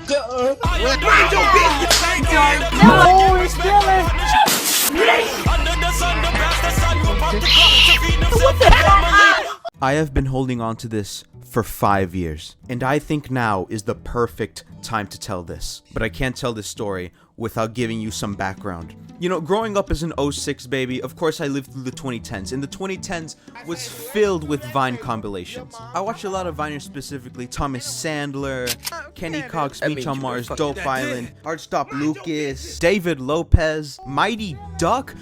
Mind your business. Oh, he's killing. What the heck? I have been holding on to this for 5 years, and I think now is the perfect time to tell this. But I can't tell this story without giving you some background. You know, growing up as an 06 baby, of course I lived through the 2010s, and the 2010s was filled with Vine compilations. I watched a lot of Viners, specifically Thomas Sandler, Kenny Cox, Beach on Mars, Dope Island, Heartstop Lucas, David Lopez, Mighty Duck.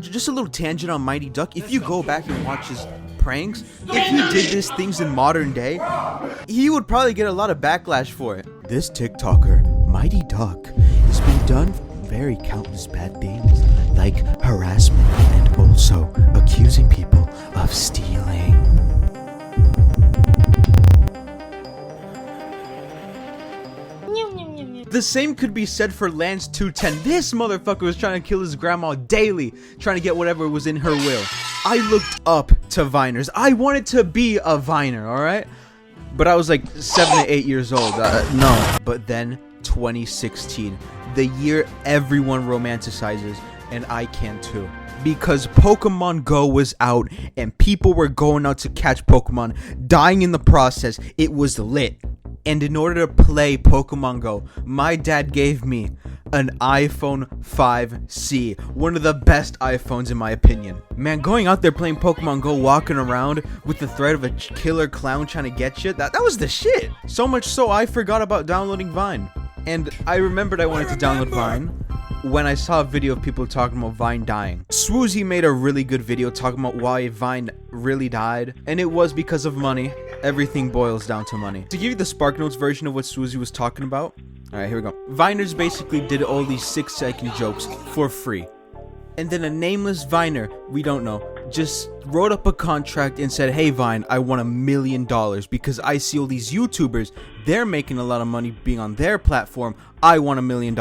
Just a little tangent on Mighty Duck. If you go back and watch his pranks, if he did these things in modern day, he would probably get a lot of backlash for it. This TikToker, Mighty Duck, has been done very countless bad things, like harassment and also accusing people of stealing. The same could be said for Lance 210. This motherfucker was trying to kill his grandma daily, trying to get whatever was in her will. I looked up to Viners. I wanted to be a Viner, alright? But I was like 7 to 8 years old. No. But then 2016, the year everyone romanticizes, and I can too. Because Pokemon Go was out and people were going out to catch Pokemon, dying in the process. It was lit. And in order to play Pokemon Go, my dad gave me an iPhone 5C, one of the best iPhones in my opinion. Man, going out there playing Pokemon Go, walking around with the threat of a killer clown trying to get you, that was the shit. So much so I forgot about downloading Vine. And I remembered I wanted to download Vine when I saw a video of people talking about Vine dying. Swoozy made a really good video talking about why Vine really died, and it was because of money. Everything boils down to money. To give you the SparkNotes version of what Swoozy was talking about, alright, here we go. Viners basically did all these 6-second jokes for free. And then a nameless Viner, we don't know, just wrote up a contract and said, hey Vine, I want $1 million because I see all these YouTubers, they're making a lot of money being on their platform, I want $1 million.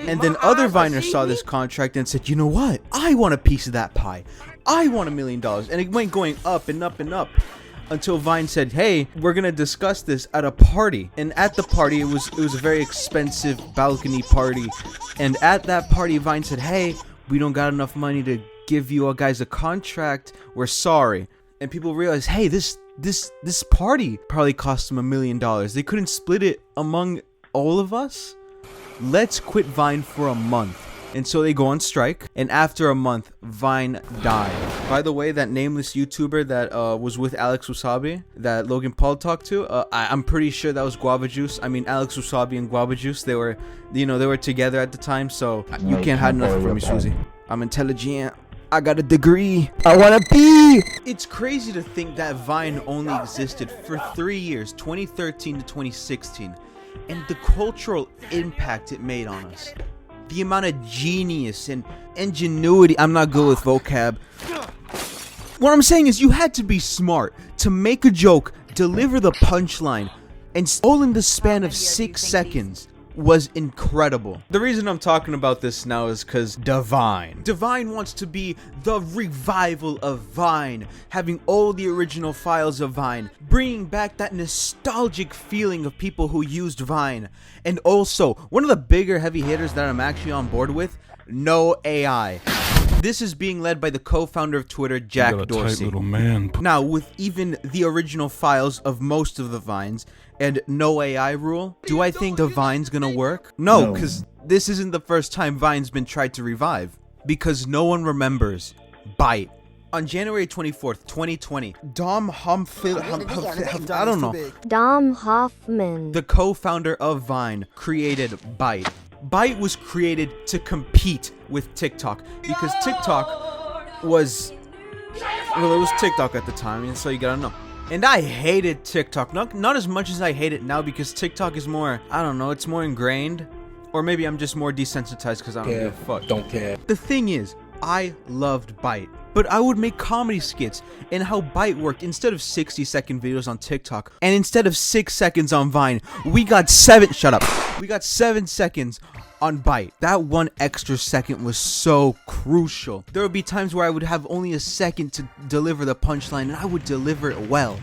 And then other Viners saw this contract and said, you know what, I want a piece of that pie, I want $1 million. And it went going up and up and up, until Vine said, hey, we're gonna discuss this at a party. And at the party, it was a very expensive balcony party, and at that party Vine said, hey, we don't got enough money to give you guys a contract, we're sorry. And people realized, hey, this party probably cost them $1 million. They couldn't split it among all of us. Let's quit Vine for a month. And so they go on strike, and after a month, Vine died. By the way, that nameless YouTuber that was with Alex Wasabi, that Logan Paul talked to, I'm pretty sure that was Guava Juice. I mean, Alex Wasabi and Guava Juice, they were together at the time, so you can't hide nothing from me, Susie. I'm intelligent. I got a degree. I wanna be. It's crazy to think that Vine only existed for 3 years, 2013 to 2016, and the cultural impact it made on us. The amount of genius and ingenuity. I'm not good with vocab. What I'm saying is you had to be smart to make a joke, deliver the punchline, and all in the span of 6 seconds was incredible. The reason I'm talking about this now is because DeVine. DeVine wants to be the revival of Vine, having all the original files of Vine, bringing back that nostalgic feeling of people who used Vine. And also, one of the bigger heavy hitters that I'm actually on board with, no AI. This is being led by the co-founder of Twitter, Jack Dorsey. Tight little man. Now, with even the original files of most of the Vines and no AI rule, do I think the Vine's gonna work? No, because this isn't the first time Vine's been tried to revive. Because no one remembers Byte. On January 24th, 2020, Dom Hoffman, the co-founder of Vine, created Byte. Byte was created to compete with TikTok because TikTok was, well, it was TikTok at the time, and so you gotta know. And I hated TikTok, not as much as I hate it now because TikTok is more, I don't know, it's more ingrained, or maybe I'm just more desensitized because I don't give a fuck. Don't care. The thing is, I loved Byte, but I would make comedy skits, and how Byte worked, instead of 60-second videos on TikTok, and instead of 6 seconds on Vine, we got 7 seconds on Byte. That 1 extra second was so crucial. There would be times where I would have only a second to deliver the punchline, and I would deliver it well.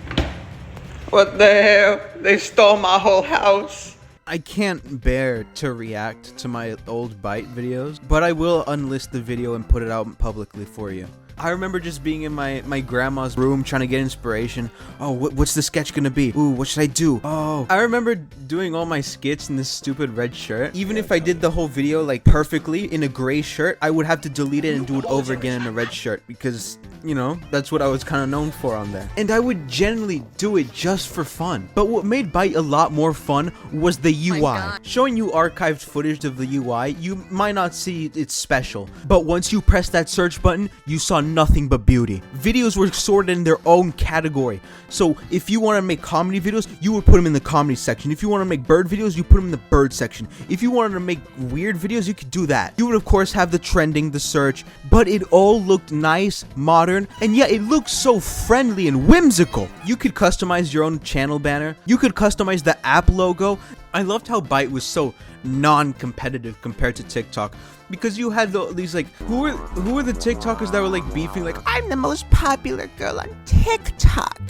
What the hell? They stole my whole house. I can't bear to react to my old Byte videos, but I will unlist the video and put it out publicly for you. I remember just being in my grandma's room trying to get inspiration. Oh, what's the sketch gonna be? Ooh, what should I do? Oh, I remember doing all my skits in this stupid red shirt. Even if I did the whole video like perfectly in a gray shirt, I would have to delete it and do it over again in a red shirt because, you know, that's what I was kind of known for on there. And I would generally do it just for fun. But what made Byte a lot more fun was the UI. Showing you archived footage of the UI, you might not see it's special, but once you press that search button, you saw nothing but beauty. Videos were sorted in their own category. So if you want to make comedy videos, you would put them in the comedy section. If you want to make bird videos, you put them in the bird section. If you wanted to make weird videos, you could do that. You would of course have the trending, the search, but it all looked nice, modern, and yet it looked so friendly and whimsical. You could customize your own channel banner. You could customize the app logo. I loved how Byte was so non-competitive compared to TikTok, because you had these like, who were the TikTokers that were like beefing like, I'm the most popular girl on TikTok,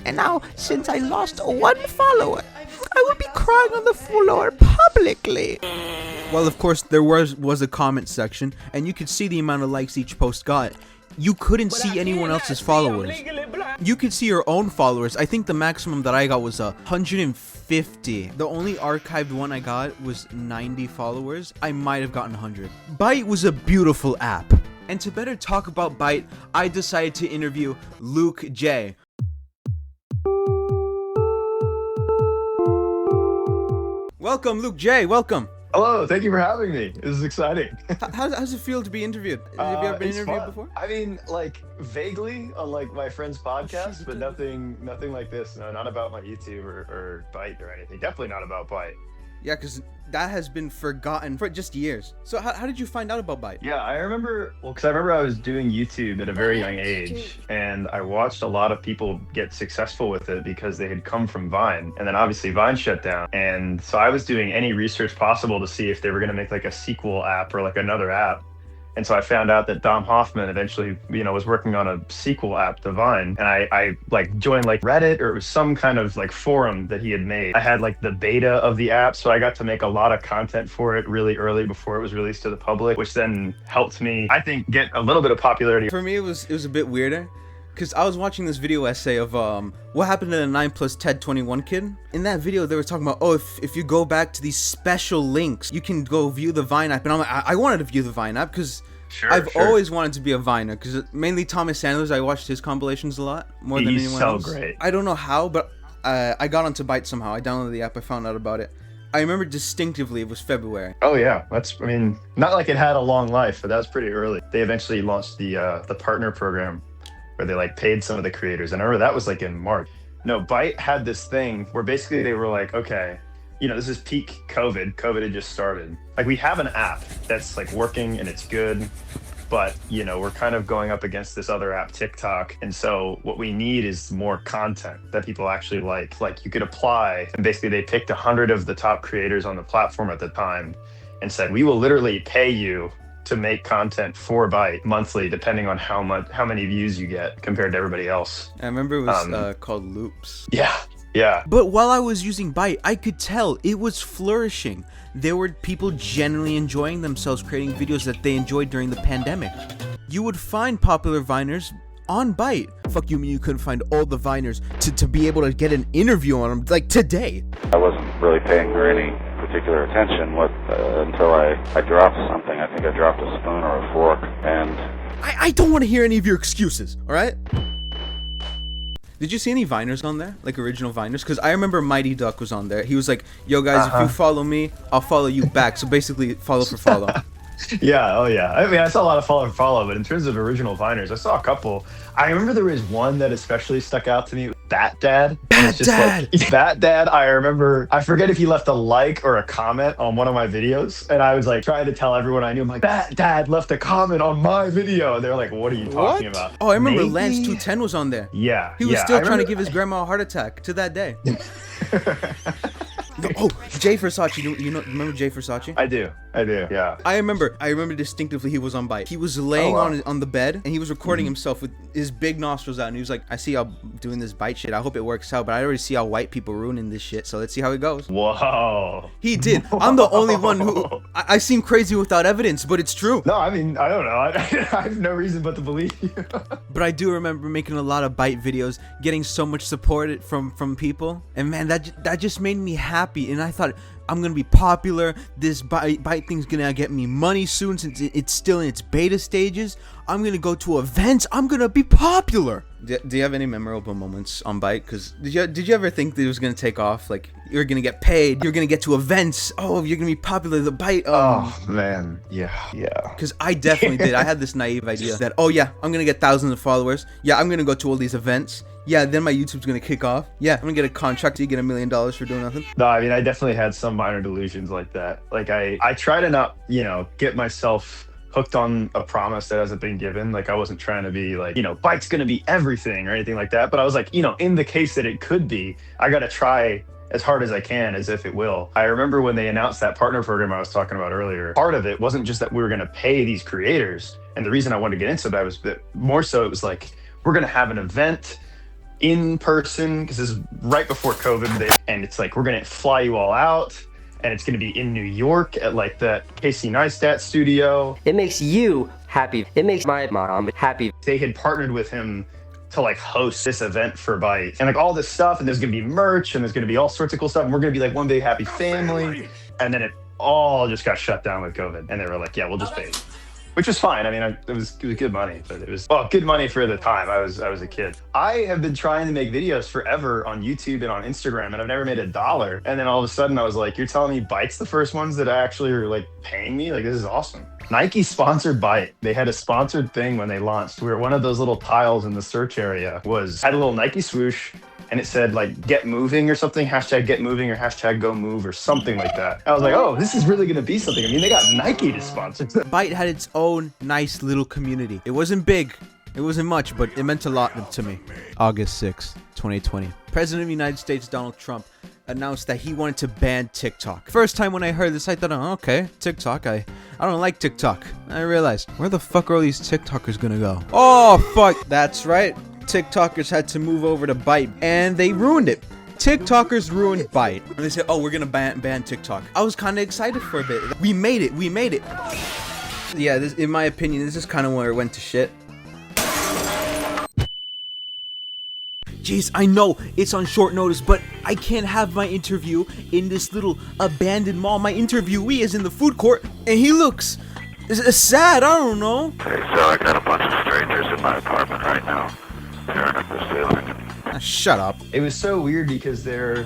and now since I lost 1 follower, I will be crying on the floor publicly. Well, of course there was a comment section, and you could see the amount of likes each post got. You couldn't see anyone else's followers. You could see your own followers. I think the maximum that I got was 150. The only archived one I got was 90 followers. I might have gotten 100. Byte was a beautiful app. And to better talk about Byte, I decided to interview Lukejtv. Welcome, Lukejtv. Welcome. Hello, thank you for having me. This is exciting. How's it feel to be interviewed? Have you ever been interviewed before? I mean, like vaguely on like my friend's podcast, but nothing like this. No, not about my YouTube or Byte or anything. Definitely not about Byte. Yeah, because that has been forgotten for just years. So how did you find out about Byte? Yeah, I remember, because I remember I was doing YouTube at a very young age, and I watched a lot of people get successful with it because they had come from Vine, and then obviously Vine shut down. And so I was doing any research possible to see if they were going to make like a sequel app or like another app. And so I found out that Dom Hoffman eventually, was working on a sequel app, DeVine, and I like joined like Reddit, or it was some kind of like forum that he had made. I had like the beta of the app, so I got to make a lot of content for it really early before it was released to the public, which then helped me, I think, get a little bit of popularity. For me, it was a bit weirder, because I was watching this video essay of what happened to the 9+ TED 21 kid. In that video, they were talking about, oh, if you go back to these special links, you can go view the Vine app. And I'm like, I wanted to view the Vine app because I've always wanted to be a Viner, because mainly Thomas Sanders, I watched his compilations a lot, more than anyone else. He's so great. I don't know how, but I got onto Byte somehow. I downloaded the app, I found out about it. I remember distinctively it was February. Oh yeah, not like it had a long life, but that was pretty early. They eventually launched the partner program where they like paid some of the creators, and I remember that was like in March. No, Byte had this thing where basically they were like, okay, this is peak COVID. COVID had just started. Like, we have an app that's like working and it's good, but we're kind of going up against this other app, TikTok. And so what we need is more content that people actually like. Like, you could apply, and basically they picked 100 of the top creators on the platform at the time and said, we will literally pay you to make content for Byte monthly, depending on how many views you get compared to everybody else. I remember it was called Loops. Yeah. But while I was using Byte, I could tell it was flourishing. There were people genuinely enjoying themselves creating videos that they enjoyed during the pandemic. You would find popular Viners on Byte. Fuck you mean you couldn't find all the Viners to be able to get an interview on them, like today? I wasn't really paying her any particular attention until I dropped something. I think I dropped a spoon or a fork, and... I don't want to hear any of your excuses, alright? Did you see any Viners on there? Like original Viners? Because I remember Mighty Duck was on there. He was like, yo guys, if you follow me, I'll follow you back. So basically, follow for follow. Yeah, oh yeah. I mean, I saw a lot of follow for follow, but in terms of original Viners, I saw a couple. I remember there was one that especially stuck out to me, Bat Dad. Bat Dad! Like, Bat Dad, I forget if he left a like or a comment on one of my videos, and I was like trying to tell everyone I knew, I'm like, Bat Dad left a comment on my video, and they're like, what are you talking about? Oh, I remember Lance 210 was on there. Yeah. He was still trying to give his grandma a heart attack to that day. Oh, Jay Versace. You remember Jay Versace? I do. I do. Yeah. I remember distinctively he was on Byte. He was laying on the bed and he was recording himself with his big nostrils out, and he was like, I see y'all doing this Byte shit. I hope it works out, but I already see how white people ruining this shit, so let's see how it goes. Whoa. He did. I'm the only one who I seem crazy without evidence, but it's true. No, I mean, I don't know. I have no reason but to believe you. But I do remember making a lot of Byte videos, getting so much support from people, and man, that just made me happy. And I thought, I'm gonna be popular. This Byte thing's gonna get me money soon, since it's still in its beta stages. I'm gonna go to events. I'm gonna be popular. Do you have any memorable moments on Byte? Because did you ever think that it was gonna take off? Like, you're gonna get paid, you're gonna get to events. Oh, you're gonna be popular. The Byte. Oh man, yeah. Because I definitely did. I had this naive idea that, oh yeah, I'm gonna get thousands of followers. Yeah, I'm gonna go to all these events. Yeah, then my YouTube's gonna kick off. Yeah, I'm gonna get a contract to get $1 million for doing nothing. No, I mean, I definitely had some minor delusions like that. Like, I try to not, get myself hooked on a promise that hasn't been given. Like, I wasn't trying to be like, Byte's gonna be everything or anything like that. But I was like, in the case that it could be, I gotta try as hard as I can, as if it will. I remember when they announced that partner program I was talking about earlier, part of it wasn't just that we were gonna pay these creators. And the reason I wanted to get into that was that more so it was like, we're gonna have an event in person, because this is right before COVID, and it's like, we're gonna fly you all out, and it's gonna be in New York at like the Casey Neistat studio. It makes you happy. It makes my mom happy. They had partnered with him to like host this event for Byte and like all this stuff, and there's gonna be merch and there's gonna be all sorts of cool stuff, and we're gonna be like one big happy family. And then it all just got shut down with COVID, and they were like, yeah, we'll just pay. Which was fine. I mean, it was good money, but it was good money for the time. I was a kid. I have been trying to make videos forever on YouTube and on Instagram, and I've never made $1. And then all of a sudden I was like, you're telling me Byte's the first ones that actually are like paying me? Like, this is awesome. Nike sponsored Byte. They had a sponsored thing when they launched where one of those little tiles in the search area had a little Nike swoosh, and it said like get moving or something, hashtag get moving or hashtag go move or something like that. I was like, oh, this is really gonna be something. I mean, they got Nike to sponsor. Byte had its own nice little community. It wasn't big, it wasn't much, but it meant a lot to me. August 6th, 2020. President of the United States, Donald Trump, announced that he wanted to ban TikTok. First time when I heard this, I thought, oh, okay, TikTok. I don't like TikTok. I realized, where the fuck are all these TikTokers gonna go? Oh, fuck. That's right. TikTokers had to move over to Byte, and they ruined it. TikTokers ruined Byte. And they said, oh, we're gonna ban TikTok. I was kind of excited for a bit. We made it. Yeah, this, in my opinion, this is kind of where it went to shit. Jeez, I know it's on short notice, but I can't have my interview in this little abandoned mall. My interviewee is in the food court, and he looks sad. I don't know. Okay, so I got a bunch of strangers in my apartment right now. Tearing up the ceiling. Shut up. It was so weird because there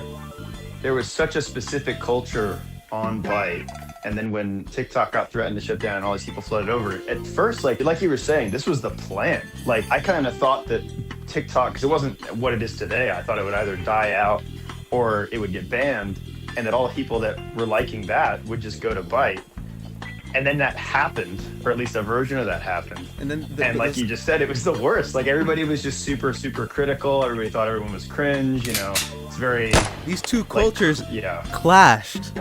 was such a specific culture on Byte. And then when TikTok got threatened to shut down, all these people flooded over. At first, like you were saying, this was the plan. Like, I kind of thought that TikTok, because it wasn't what it is today, I thought it would either die out or it would get banned, and that all the people that were liking that would just go to Byte. And then that happened, or at least a version of that happened. And then, like you just said, it was the worst. Like, everybody was just super, super critical. Everybody thought everyone was cringe, It's very... These two cultures yeah. clashed.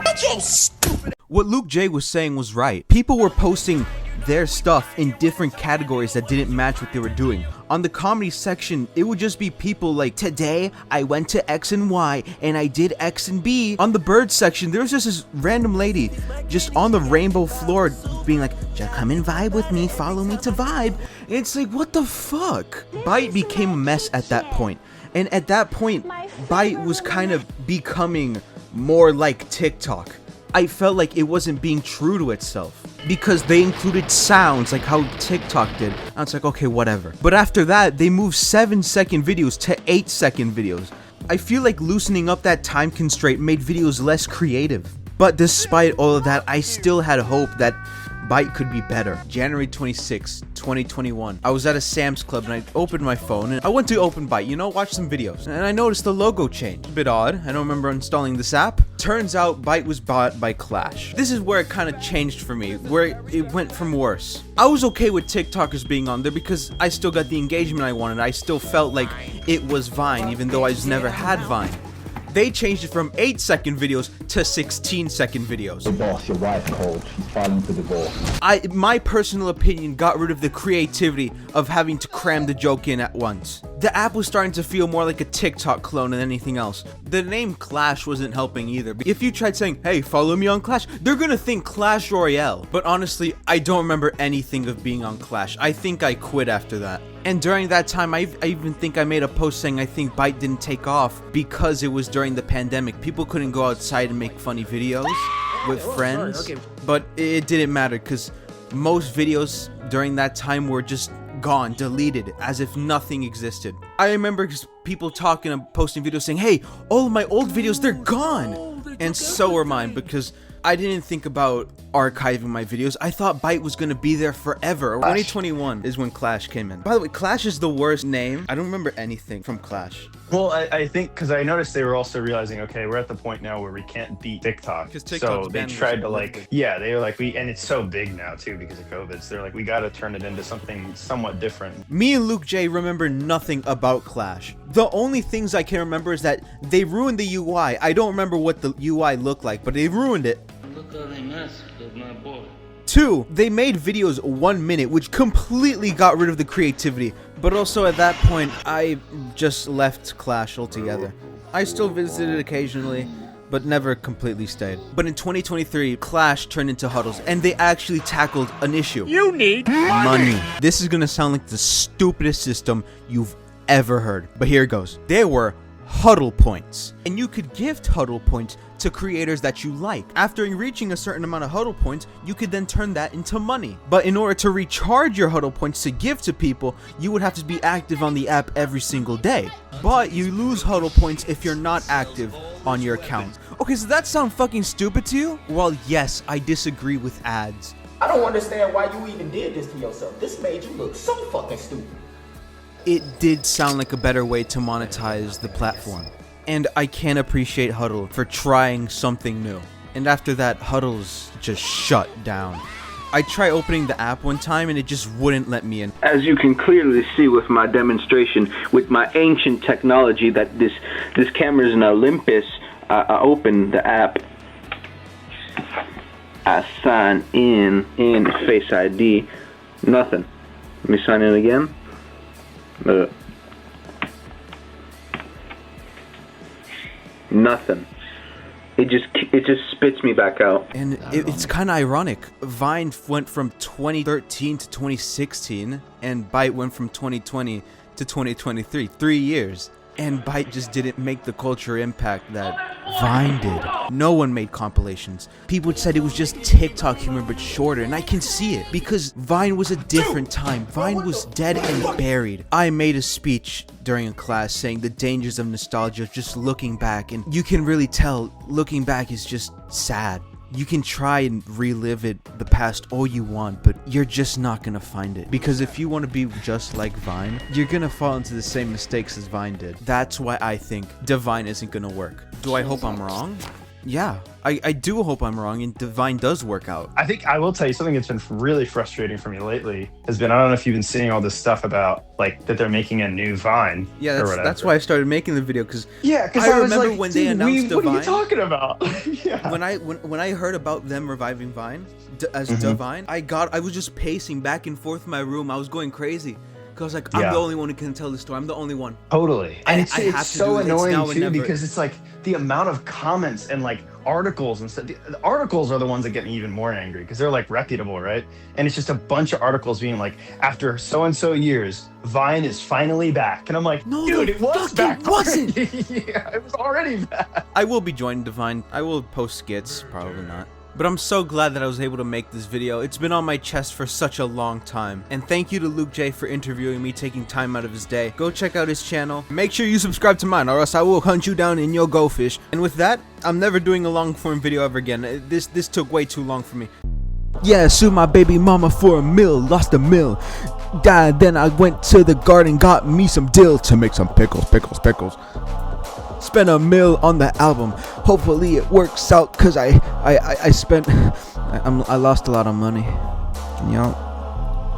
What Lukejtv was saying was right. People were posting their stuff in different categories that didn't match what they were doing. On the comedy section, it would just be people like, today I went to X and Y and I did X and B. On the bird section, there was just this random lady just on the rainbow floor being like, just come and vibe with me, follow me to vibe. And it's like, what the fuck? Byte became a mess at that point. And at that point, Byte was kind of becoming more like TikTok. I felt like it wasn't being true to itself because they included sounds like how TikTok did. I was like, okay, whatever. But after that, they moved 7-second videos to 8-second videos. I feel like loosening up that time constraint made videos less creative. But despite all of that, I still had hope that Byte could be better. January 26, 2021. I was at a Sam's Club and I opened my phone and I went to open Byte, watch some videos. And I noticed the logo changed. A bit odd. I don't remember installing this app. Turns out Byte was bought by Clash. This is where it kind of changed for me, where it went from worse. I was okay with TikTokers being on there because I still got the engagement I wanted. I still felt like it was Vine, even though I just never had Vine. They changed it from 8-second videos to 16-second videos. Divorce your wife cold. She's filing for divorce. My personal opinion got rid of the creativity of having to cram the joke in at once. The app was starting to feel more like a TikTok clone than anything else. The name Clash wasn't helping either. If you tried saying, hey, follow me on Clash, they're gonna think Clash Royale. But honestly, I don't remember anything of being on Clash. I think I quit after that. And during that time, I even think I made a post saying I think Byte didn't take off because it was during the pandemic. People couldn't go outside and make funny videos with friends. But it didn't matter because most videos during that time were just gone, deleted, as if nothing existed. I remember people talking and posting videos saying, hey, all of my old videos, they're gone. And so are mine, because I didn't think about archiving my videos. I thought Byte was gonna be there forever. 2021 is when Clash came in. By the way, Clash is the worst name. I don't remember anything from Clash. Well, I think because I noticed they were also realizing, okay, we're at the point now where we can't beat TikTok. So they tried to like, yeah, they were like, and it's so big now too because of COVID. So they're like, we got to turn it into something somewhat different. Me and Luke J remember nothing about Clash. The only things I can remember is that they ruined the UI. I don't remember what the UI looked like, but they ruined it. Look how they mess with my boy. 2, they made videos 1 minute, which completely got rid of the creativity. But also at that point, I just left Clash altogether. I still visited occasionally, but never completely stayed. But in 2023, Clash turned into Huddles, and they actually tackled an issue. You need money. This is gonna sound like the stupidest system you've ever heard, but here it goes. There were Huddle points, and you could gift Huddle points to creators that you like. After reaching a certain amount of Huddle points, you could then turn that into money. But in order to recharge your Huddle points to give to people, you would have to be active on the app every single day. But you lose Huddle points if you're not active on your account. Okay, so that sound fucking stupid to you? Well, yes, I disagree with ads. I don't understand why you even did this to yourself. This made you look so fucking stupid. It did sound like a better way to monetize the platform. And I can appreciate Huddle for trying something new. And after that, Huddles just shut down. I tried opening the app one time and it just wouldn't let me in. As you can clearly see with my demonstration, with my ancient technology that this camera is an Olympus, I open the app, I sign in Face ID, nothing. Let me sign in again. Nothing. It just spits me back out. And it's kind of ironic. Vine went from 2013 to 2016, and Byte went from 2020 to 2023. 3 years. And Byte just didn't make the culture impact that Vine did. No one made compilations. People said it was just TikTok humor but shorter, and I can see it because Vine was a different time. Vine was dead and buried. I made a speech during a class saying the dangers of nostalgia, just looking back, and you can really tell looking back is just sad. You can try and relive the past all you want, but you're just not gonna find it. Because if you want to be just like Vine, you're gonna fall into the same mistakes as Vine did. That's why I think DeVine isn't gonna work. Do I hope I'm wrong? Yeah, I do hope I'm wrong, and DeVine does work out. I think I will tell you something that's been really frustrating for me lately has been, I don't know if you've been seeing all this stuff about like that they're making a new Vine. Yeah, that's why I started making the video, because I remember when they announced DeVine. What are you talking about? Yeah. When I heard about them reviving Vine as DeVine, I was just pacing back and forth in my room. I was going crazy. I was like, I'm the only one who can tell the story. I'm the only one. Totally. And it's so annoying too, never. because it's like the amount of comments and like articles and stuff. The articles are the ones that get me even more angry because they're like reputable, right? And it's just a bunch of articles being like, after so-and-so years, Vine is finally back. And I'm like, no, dude, it was back. Wasn't. Yeah, it was already back. I will be joining DeVine. I will post skits, probably not. But I'm so glad that I was able to make this video. It's been on my chest for such a long time. And thank you to Luke J for interviewing me, taking time out of his day. Go check out his channel. Make sure you subscribe to mine, or else I will hunt you down in your goldfish. And with that, I'm never doing a long form video ever again. This took way too long for me. Yeah, sued my baby mama for $1 million, lost $1 million. Died, then I went to the garden, got me some dill to make some pickles. Spent $1 million on the album. Hopefully it works out, cause I lost a lot of money. Can y'all?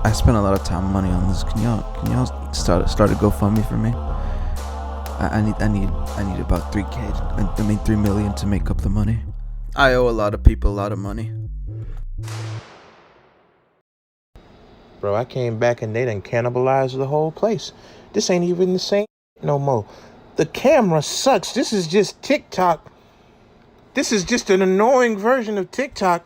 I spent a lot of time and money on this. Can y'all start a GoFundMe for me? I need about 3K. I mean 3 million to make up the money. I owe a lot of people a lot of money. Bro, I came back and they done cannibalized the whole place. This ain't even the same no more. The camera sucks. This is just TikTok. This is just an annoying version of TikTok